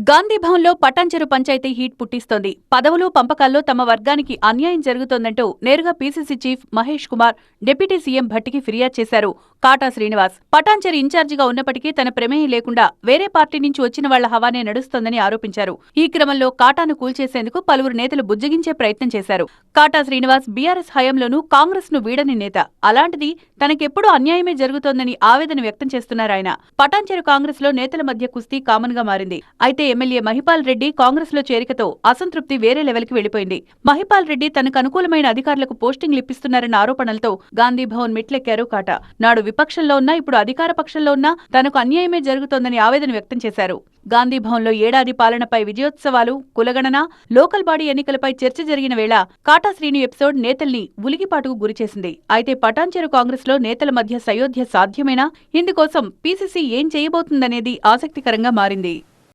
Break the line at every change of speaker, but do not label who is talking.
గాంధీ భవన్లో పటాన్చెరు పంచాయతీ హీట్ పుట్టిస్తోంది. పదవులు పంపకాల్లో తమ వర్గానికి అన్యాయం జరుగుతోందంటూ నేరుగా PCC chief Mahesh Kumar deputy CM భట్టికి ఫిర్యాదు చేశారు కాటా శ్రీనివాస్. పటాన్చెరు ఇన్ఛార్జిగా ఉన్నప్పటికీ తన ప్రమేయం లేకుండా వేరే పార్టీ నుంచి వచ్చిన వాళ్ల హవానే నడుస్తోందని ఆరోపించారు. ఈ క్రమంలో కాటాను కూల్చేసేందుకు పలువురు నేతలు బుజ్జగించే ప్రయత్నం చేశారు. కాటా శ్రీనివాస్ బీఆర్ఎస్ హయాంలోనూ కాంగ్రెస్ ను వీడని నేత. అలాంటిది తనకెప్పుడూ అన్యాయమే జరుగుతోందని ఆవేదన వ్యక్తం చేస్తున్నారాయన. పటాన్చెరు కాంగ్రెస్ లో నేతల మధ్య కుస్తీ కామన్ గా మారింది. అయితే ఎమ్మెల్యే మహిపాల్ రెడ్డి కాంగ్రెస్ లో చేరికతో అసంతృప్తి వేరే లెవెల్కి వెళ్లిపోయింది. మహిపాల్ రెడ్డి తనకు అనుకూలమైన అధికారులకు పోస్టింగ్లు ఇప్పిస్తున్నారన్న ఆరోపణలతో గాంధీ భవన్ మెట్లెక్కారు కాటా. నాడు విపక్షంలో ఉన్నా ఇప్పుడు అధికార పక్షంలో ఉన్నా తనకు అన్యాయమే జరుగుతోందని ఆవేదన వ్యక్తం చేశారు. గాంధీ భవన్లో ఏడాది పాలనపై విజయోత్సవాలు, కులగణన, లోకల్ బాడీ ఎన్నికలపై చర్చ జరిగిన వేళ కాటా శ్రీను ఎపిసోడ్ నేతల్ని ఉలికిపాటుకు గురిచేసింది. అయితే పటాన్చెరు కాంగ్రెస్ లో నేతల మధ్య సయోధ్య సాధ్యమేనా? ఇందుకోసం పీసీసీ ఏం చేయబోతుందనేది ఆసక్తికరంగా మారింది.